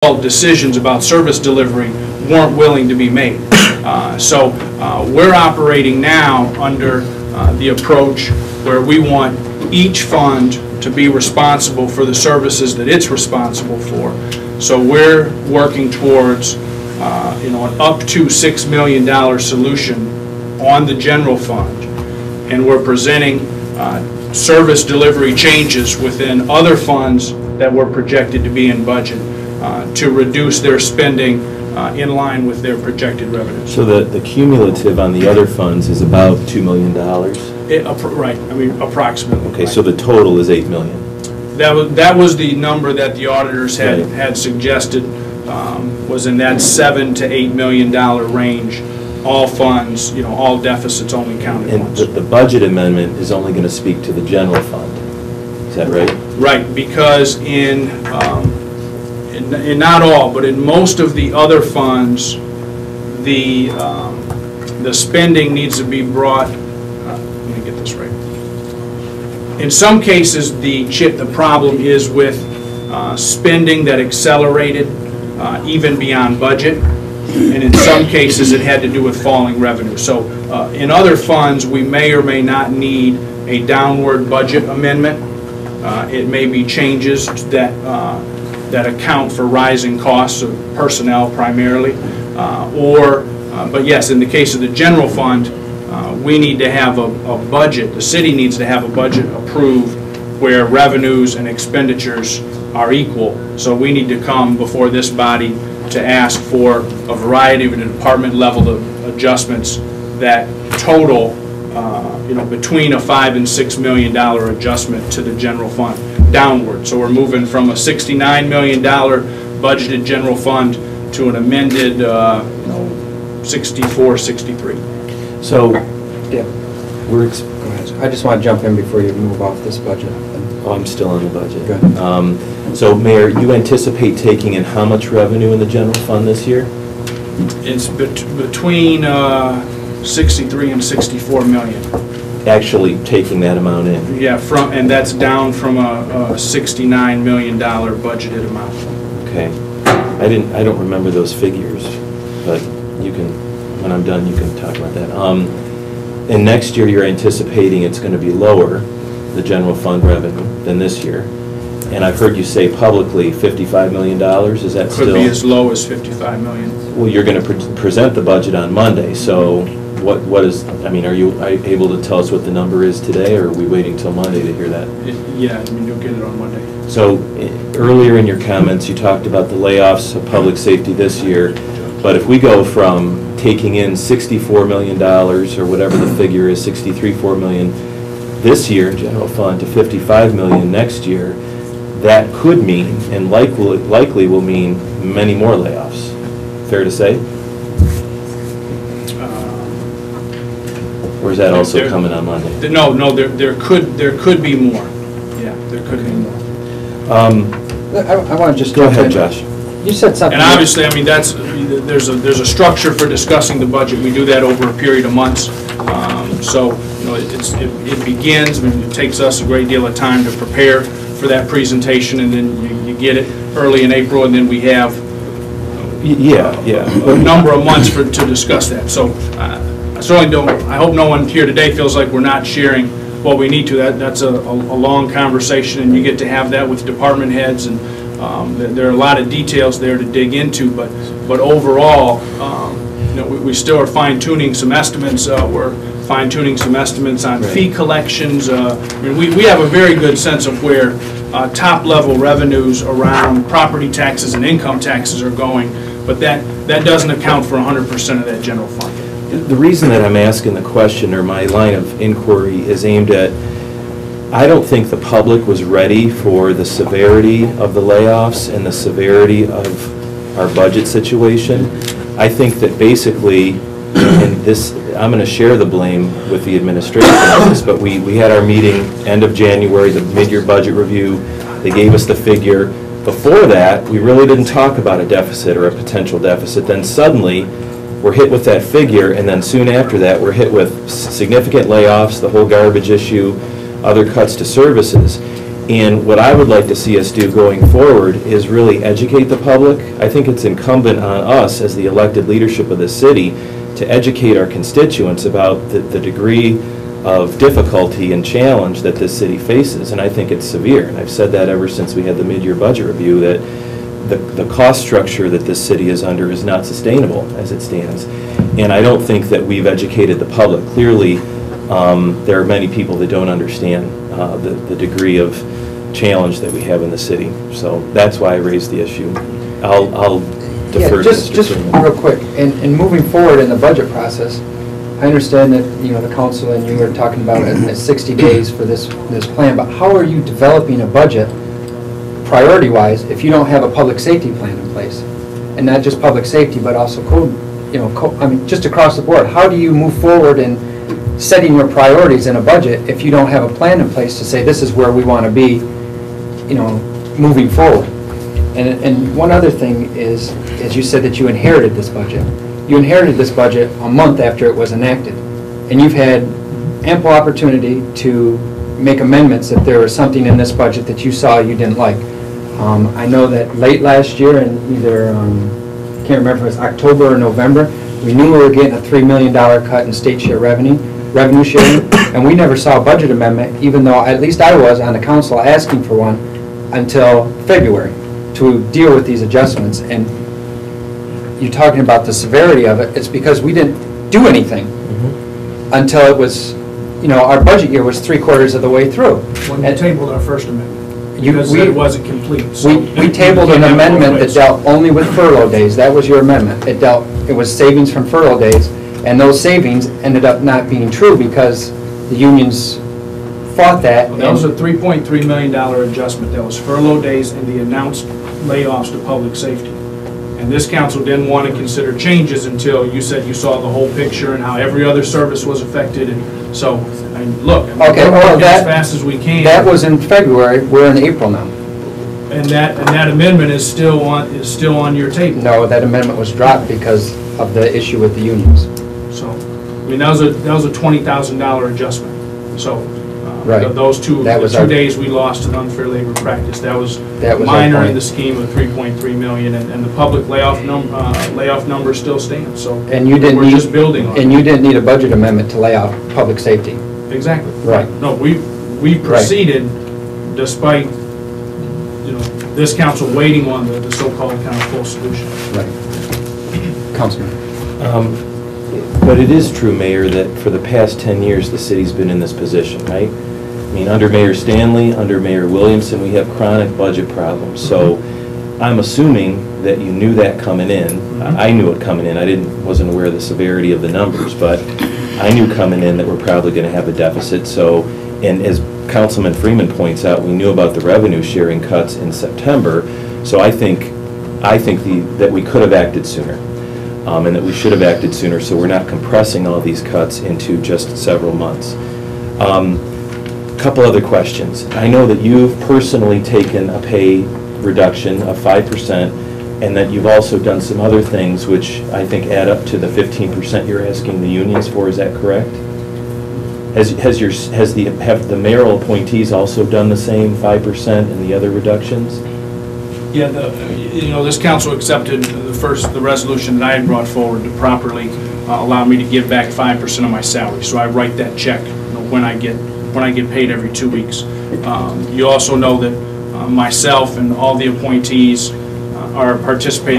decisions about service delivery weren't willing to be made. So we're operating now under the approach where we want each fund to be responsible for the services that it's responsible for. So we're working towards an up to $6 million solution on the general fund, and we're presenting service delivery changes within other funds that were projected to be in budget to reduce their spending in line with their projected revenues. So the cumulative on the other funds is about $2 million? Right, I mean approximately. Okay, right. So the total is $8 million? That was the number that the auditors had suggested, was in that $7 to $8 million range. All funds, all deficits only counted and once. The budget amendment is only going to speak to the general fund. Is that right? Right, because in not all, but in most of the other funds, the spending needs to be brought. Let me get this right. In some cases, the problem is with spending that accelerated even beyond budget, and in some cases it had to do with falling revenue. So in other funds, we may or may not need a downward budget amendment. It may be changes that account for rising costs of personnel primarily, but yes, in the case of the general fund, we need to have a budget. The city needs to have a budget approved where revenues and expenditures are equal. So we need to come before this body to ask for a variety of department level adjustments that total between a $5 and $6 million adjustment to the general fund downward. So we're moving from a $69 million budgeted general fund to an amended 64, 63. So yeah, go ahead. I just want to jump in before you move off this budget. Oh, I'm still on the budget. Good. So Mayor, you anticipate taking in how much revenue in the general fund this year? It's between 63 and 64 million. Actually taking that amount in? Yeah, and that's down from a $69 million budgeted amount. Okay. I don't remember those figures, but you can, when I'm done, you can talk about that. And next year you're anticipating it's going to be lower, the general fund revenue, than this year. And I've heard you say publicly $55 million. Is that still? Could be as low as $55 million. Well, you're going to present the budget on Monday, so what is, I mean, are you able to tell us what the number is today, or are we waiting till Monday to hear that? Yeah, I mean, you'll get it on Monday. So earlier in your comments, you talked about the layoffs of public safety this year, but if we go from taking in $64 million, or whatever the figure is, $63.4 million this year in general fund to $55 million next year, that could mean, and likely will mean, many more layoffs. Fair to say? Or is that also coming on Monday? No, there could be more. Yeah, there could be more. I want to just go ahead, Josh. You said something. And obviously, I mean, there's a structure for discussing the budget. We do that over a period of months. So it begins. I mean, it takes us a great deal of time to prepare for that presentation, and then you get it early in April, and then we have a number of months to discuss that. So I certainly don't. I hope no one here today feels like we're not sharing what we need to. That's a long conversation, and you get to have that with department heads, and there are a lot of details there to dig into. But overall, we still are fine-tuning some estimates. We're fine-tuning some estimates on fee collections. I mean, we have a very good sense of where top-level revenues around property taxes and income taxes are going, but that doesn't account for 100% of that general fund. The reason that I'm asking the question, or my line of inquiry, is aimed at, I don't think the public was ready for the severity of the layoffs and the severity of our budget situation. I think that basically, and this, I'm going to share the blame with the administration on this, but we had our meeting end of January, the mid-year budget review. They gave us the figure. Before that, we really didn't talk about a deficit or a potential deficit. Then suddenly, we're hit with that figure, and then soon after that, we're hit with significant layoffs, the whole garbage issue, other cuts to services. And what I would like to see us do going forward is really educate the public. I think it's incumbent on us as the elected leadership of the city to educate our constituents about the degree of difficulty and challenge that this city faces, and I think it's severe. And I've said that ever since we had the mid-year budget review, that the cost structure that this city is under is not sustainable as it stands. And I don't think that we've educated the public. Clearly, there are many people that don't understand the degree of challenge that we have in the city. So that's why I raised the issue. I'll defer to Mr. Just Freeman. real quick, and moving forward in the budget process, I understand that, you know, the council and you are talking about 60 days for this plan, but how are you developing a budget priority-wise if you don't have a public safety plan in place? And not just public safety, but also code, I mean, just across the board. How do you move forward in setting your priorities in a budget if you don't have a plan in place to say this is where we want to be, moving forward? And one other thing is you said that you inherited this budget. You inherited this budget a month after it was enacted, and you've had ample opportunity to make amendments if there was something in this budget that you saw you didn't like. I know that late last year, in either, I can't remember if it was October or November, we knew we were getting a $3 million cut in state share revenue sharing, and we never saw a budget amendment, even though at least I was on the council asking for one, until February to deal with these adjustments. And you're talking about the severity of it, it's because we didn't do anything until it was, our budget year was 3/4 of the way through. When we tabled our first amendment, You- because we- it wasn't complete. So We tabled an amendment that dealt only with furlough days. That was your amendment. It was savings from furlough days, and those savings ended up not being true because the unions fought that. Well, that was a $3.3 million adjustment. That was furlough days and the announced layoffs to public safety. And this council didn't want to consider changes until you said you saw the whole picture and how every other service was affected. And so, look, Okay, we're well, working as fast as we can. That was in February. We're in April now. And that amendment is still on your table. No, that amendment was dropped because of the issue with the unions. So, that was a $20,000 adjustment. So, Right. those two That was our- days we lost in unfair labor practice. That was our minor in point. the scheme of $3.3 million, and the public layoff number still stands. So, And you didn't we're need, just building on and it. you didn't need a budget amendment to lay out public safety. Exactly. Right. No, we proceeded despite this council waiting on the so-called kind of full solution. Right. Councilman. But it is true, Mayor, that for the past 10 years, the city's been in this position, right? I mean, under Mayor Stanley, under Mayor Williamson, we have chronic budget problems. So I'm assuming that you knew that coming in. I knew it coming in. Wasn't aware of the severity of the numbers, but I knew coming in that we're probably going to have a deficit. So, and as Councilman Freeman points out, we knew about the revenue sharing cuts in September. So I think that we could have acted sooner. And that we should have acted sooner, so we're not compressing all these cuts into just several months. Couple other questions. I know that you've personally taken a pay reduction of 5%, and that you've also done some other things which I think add up to the 15% you're asking the unions for. Is that correct? Have the mayoral appointees also done the same 5% and the other reductions? Yeah, this council accepted the resolution that I had brought forward to properly allow me to give back 5% of my salary. So I write that check when I get paid every 2 weeks. You also know that myself and all the appointees are participating